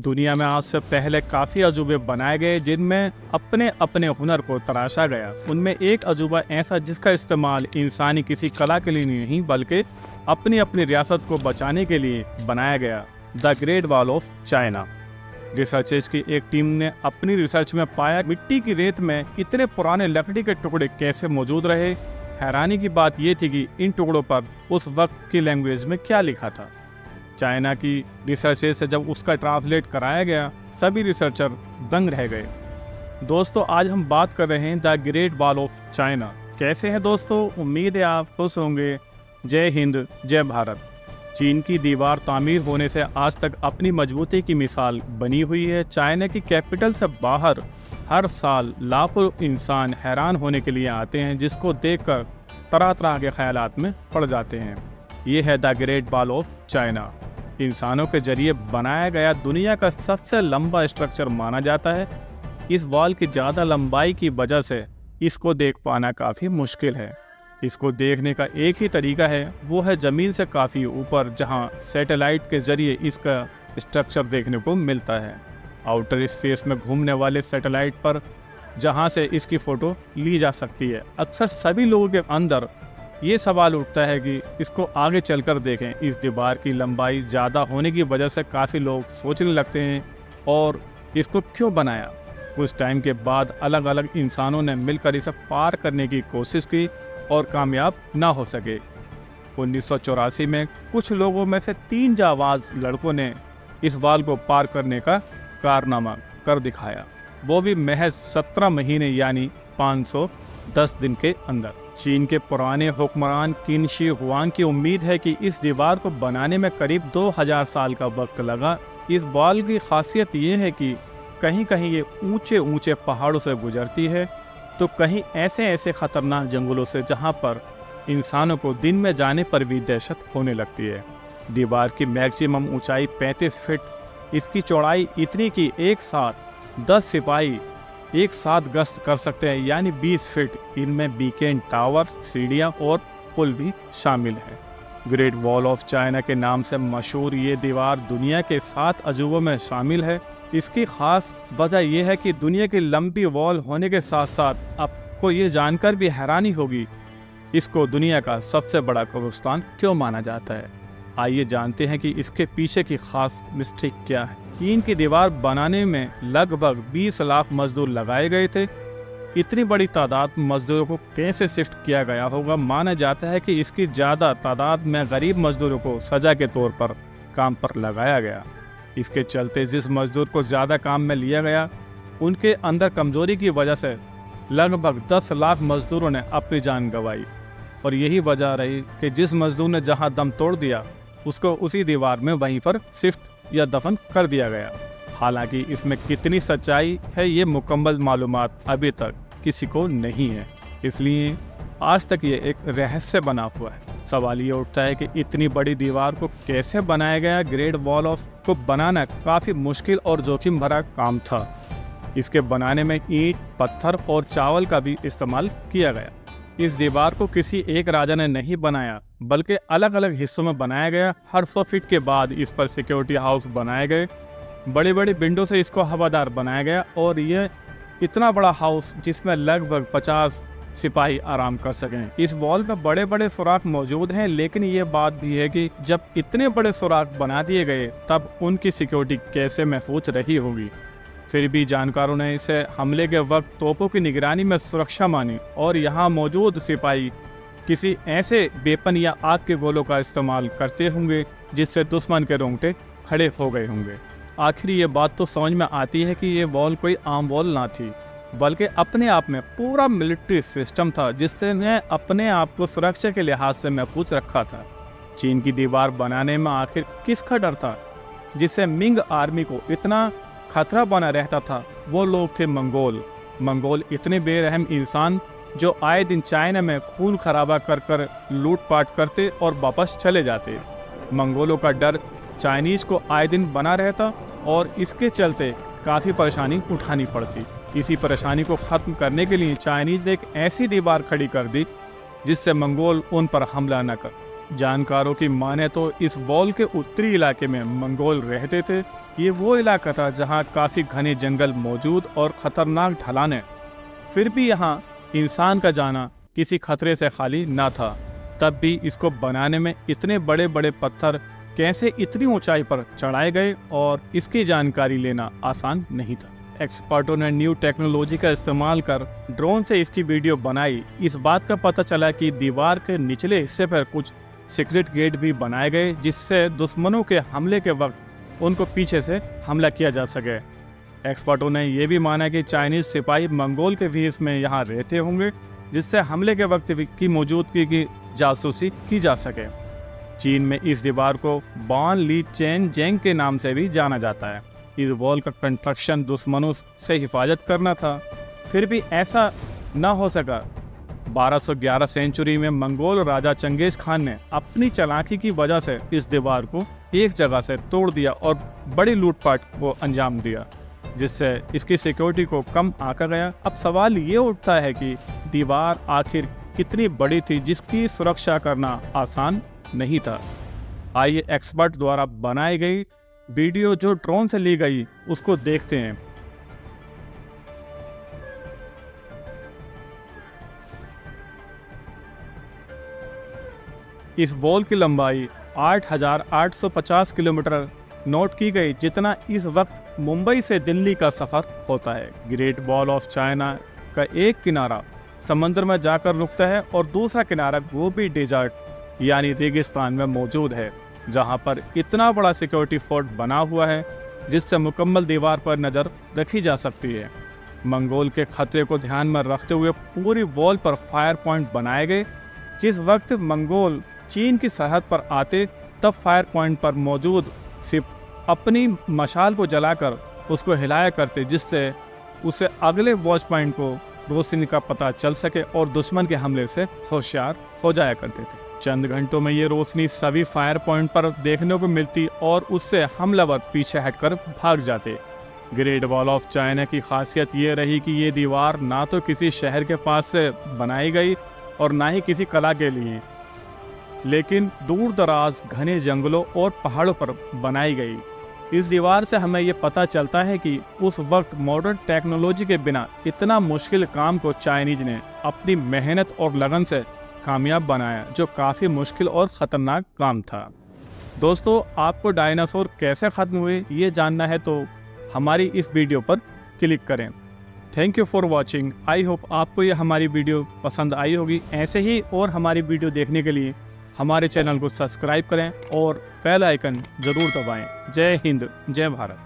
दुनिया में आज से पहले काफ़ी अजूबे बनाए गए जिनमें अपने अपने हुनर को तराशा गया। उनमें एक अजूबा ऐसा जिसका इस्तेमाल इंसानी किसी कला के लिए नहीं बल्कि अपनी अपनी रियासत को बचाने के लिए बनाया गया, the great wall of China. Researchers की एक टीम ने अपनी रिसर्च में पाया मिट्टी की रेत में इतने पुराने लकड़ी के टुकड़े कैसे मौजूद रहे। हैरानी की बात यह थी कि इन टुकड़ों पर उस वक्त की लैंग्वेज में क्या लिखा था। चाइना की रिसर्चर्स से जब उसका ट्रांसलेट कराया गया, सभी रिसर्चर दंग रह गए। दोस्तों, आज हम बात कर रहे हैं the great wall of China. कैसे हैं दोस्तों? उम्मीद है आप खुश होंगे। जय हिंद, जय भारत। चीन की दीवार तामीर होने से आज तक अपनी मजबूती की मिसाल बनी हुई है। चाइना की कैपिटल से बाहर हर साल लाखों इंसान हैरान होने के लिए आते हैं, जिसको देखकर तरह तरह के ख्यालात में पड़ जाते हैं। ये है the great wall of China. इंसानों के जरिए बनाया गया दुनिया का सबसे लंबा स्ट्रक्चर माना जाता है। इस वॉल की ज़्यादा लंबाई की वजह से इसको देख पाना काफ़ी मुश्किल है। इसको देखने का एक ही तरीका है, वो है ज़मीन से काफ़ी ऊपर, जहां सैटेलाइट के ज़रिए इसका स्ट्रक्चर देखने को मिलता है। आउटर स्पेस में घूमने वाले सैटेलाइट पर जहां से इसकी फ़ोटो ली जा सकती है। अक्सर सभी लोगों के अंदर ये सवाल उठता है कि इसको आगे चलकर देखें। इस दीवार की लंबाई ज़्यादा होने की वजह से काफ़ी लोग सोचने लगते हैं और इसको क्यों बनाया। कुछ टाइम के बाद अलग अलग इंसानों ने मिलकर इसे पार करने की कोशिश की और कामयाब ना हो सके। 1984 में कुछ लोगों में से 3 जाबाज लड़कों ने इस वॉल को पार करने का कारनामा कर दिखाया, वो भी महज 17 महीने यानी 510 दिन के अंदर। चीन के पुराने हुक्मरान किन शी हुआंग की उम्मीद है कि इस दीवार को बनाने में करीब 2000 साल का वक्त लगा। इस वॉल की खासियत ये है कि कहीं कहीं ये ऊंचे ऊंचे पहाड़ों से गुजरती है, तो कहीं ऐसे ऐसे खतरनाक जंगलों से जहां पर इंसानों को दिन में जाने पर भी दहशत होने लगती है। दीवार की मैक्सिमम ऊंचाई 35 फीट, इसकी चौड़ाई इतनी कि एक साथ 10 सिपाही एक साथ गश्त कर सकते हैं, यानी 20 फीट। इनमें बीकेन टावर, सीढ़ियाँ और पुल भी शामिल है। ग्रेट वॉल ऑफ चाइना के नाम से मशहूर ये दीवार दुनिया के 7 अजूबों में शामिल है। इसकी खास वजह यह है कि दुनिया की लंबी वॉल होने के साथ साथ आपको ये जानकर भी हैरानी होगी इसको दुनिया का सबसे बड़ा कब्रिस्तान क्यों माना जाता है। आइए जानते हैं कि इसके पीछे की खास मिस्ट्री क्या है। चीन की दीवार बनाने में लगभग 20 लाख मजदूर लगाए गए थे। इतनी बड़ी तादाद मजदूरों को कैसे शिफ्ट किया गया होगा? माना जाता है कि इसकी ज़्यादा तादाद में गरीब मजदूरों को सजा के तौर पर काम पर लगाया गया। इसके चलते जिस मजदूर को ज़्यादा काम में लिया गया, उनके अंदर कमजोरी की वजह से लगभग 10 लाख मजदूरों ने अपनी जान गंवाई। और यही वजह रही कि जिस मजदूर ने जहां दम तोड़ दिया, उसको उसी दीवार में वहीं पर शिफ्ट या दफन कर दिया गया। हालांकि इसमें कितनी सच्चाई है ये मुकम्मल मालूमात अभी तक किसी को नहीं है, इसलिए आज तक ये एक रहस्य बना हुआ है। सवाल ये उठता है कि इतनी बड़ी दीवार को कैसे बनाया गया। ग्रेट वॉल ऑफ को बनाना काफ़ी मुश्किल और जोखिम भरा काम था। इसके बनाने में ईंट, पत्थर और चावल का भी इस्तेमाल किया गया। इस दीवार को किसी एक राजा ने नहीं बनाया, बल्कि अलग अलग हिस्सों में बनाया गया। हर 100 फीट के बाद इस पर सिक्योरिटी हाउस बनाए गए। बड़े बड़े विंडो से इसको हवादार बनाया गया और यह इतना बड़ा हाउस जिसमें लगभग 50 सिपाही आराम कर सकें। इस वॉल में बड़े बड़े सुराख मौजूद हैं, लेकिन ये बात भी है कि जब इतने बड़े सुराख बना दिए गए तब उनकी सिक्योरिटी कैसे महफूज रही होगी। फिर भी जानकारों ने इसे हमले के वक्त तोपों की निगरानी में सुरक्षा मानी और यहाँ मौजूद सिपाही किसी ऐसे वेपन या आग के गोलों का इस्तेमाल करते होंगे जिससे दुश्मन के रोंगटे खड़े हो गए होंगे। आखिर ये बात तो समझ में आती है कि ये वॉल कोई आम वॉल ना थी, बल्कि अपने आप में पूरा मिलिट्री सिस्टम था जिससे ने अपने आप को सुरक्षा के लिहाज से महफूज रखा था। चीन की दीवार बनाने में आखिर किसका डर था जिससे मिंग आर्मी को इतना खतरा बना रहता था? वो लोग थे मंगोल। मंगोल इतने बेरहम इंसान जो आए दिन चाइना में खून खराबा कर कर लूटपाट करते और वापस चले जाते। मंगोलों का डर चाइनीज को आए दिन बना रहता और इसके चलते काफ़ी परेशानी उठानी पड़ती। इसी परेशानी को ख़त्म करने के लिए चाइनीज ने एक ऐसी दीवार खड़ी कर दी जिससे मंगोल उन पर हमला न कर। जानकारों की माने तो इस वॉल के उत्तरी इलाके में मंगोल रहते थे ये वो इलाका था जहाँ काफ़ी घने जंगल मौजूद और ख़तरनाक ढलानें, फिर भी यहाँ इंसान का जाना किसी खतरे से खाली ना था। तब भी इसको बनाने में इतने बड़े बड़े पत्थर कैसे इतनी ऊंचाई पर चढ़ाए गए और इसकी जानकारी लेना आसान नहीं था। एक्सपर्टों ने न्यू टेक्नोलॉजी का इस्तेमाल कर ड्रोन से इसकी वीडियो बनाई। इस बात का पता चला कि दीवार के निचले हिस्से पर कुछ सीक्रेट गेट भी बनाए गए, जिससे दुश्मनों के हमले के वक्त उनको पीछे से हमला किया जा सके। एक्सपर्टों ने यह भी माना कि चाइनीज सिपाही मंगोल के भी इसमें यहाँ रहते होंगे, जिससे हमले के वक्त की मौजूदगी की जासूसी की जा सके। चीन में इस दीवार को बान ली चेन जेंग के नाम से भी जाना जाता है। इस वॉल का कंस्ट्रक्शन दुश्मनों से हिफाजत करना था, फिर भी ऐसा न हो सका। 1211 सेंचुरी में मंगोल राजा चंगेज खान ने अपनी चालाकी की वजह से इस दीवार को एक जगह से तोड़ दिया और बड़ी लूटपाट को अंजाम दिया, जिससे इसकी सिक्योरिटी को कम आंका गया। अब सवाल ये उठता है कि दीवार आखिर कितनी बड़ी थी जिसकी सुरक्षा करना आसान नहीं था। आइए एक्सपर्ट द्वारा बनाई गई वीडियो जो ड्रोन से ली गई उसको देखते हैं। इस वॉल की लंबाई 8,850 किलोमीटर नोट की गई, जितना इस वक्त मुंबई से दिल्ली का सफर होता है। ग्रेट वॉल ऑफ चाइना का एक किनारा समंदर में जाकर रुकता है और दूसरा किनारा गोबी डेजर्ट यानी रेगिस्तान में मौजूद है, जहां पर इतना बड़ा सिक्योरिटी फोर्ट बना हुआ है जिससे मुकम्मल दीवार पर नज़र रखी जा सकती है। मंगोल के खतरे को ध्यान में रखते हुए पूरी वॉल पर फायर पॉइंट बनाए गए। जिस वक्त मंगोल चीन की सरहद पर आते तब फायर पॉइंट पर मौजूद सिर्फ अपनी मशाल को जलाकर उसको हिलाया करते, जिससे उसे अगले वॉच पॉइंट को रोशनी का पता चल सके और दुश्मन के हमले से होशियार हो जाया करते थे। चंद घंटों में ये रोशनी सभी फायर पॉइंट पर देखने को मिलती और उससे हमलावर पीछे हटकर भाग जाते। ग्रेट वॉल ऑफ चाइना की खासियत ये रही कि ये दीवार ना तो किसी शहर के पास से बनाई गई और ना ही किसी कला के लिए, लेकिन दूर दराज घने जंगलों और पहाड़ों पर बनाई गई। इस दीवार से हमें ये पता चलता है कि उस वक्त मॉडर्न टेक्नोलॉजी के बिना इतना मुश्किल काम को चाइनीज ने अपनी मेहनत और लगन से कामयाब बनाया, जो काफ़ी मुश्किल और ख़तरनाक काम था। दोस्तों, आपको डायनासोर कैसे ख़त्म हुए ये जानना है तो हमारी इस वीडियो पर क्लिक करें। Thank you for watching. I hope आपको ये हमारी वीडियो पसंद आई होगी। ऐसे ही और हमारी वीडियो देखने के लिए हमारे चैनल को सब्सक्राइब करें और बेल आइकन ज़रूर दबाएं। जय हिंद, जय भारत।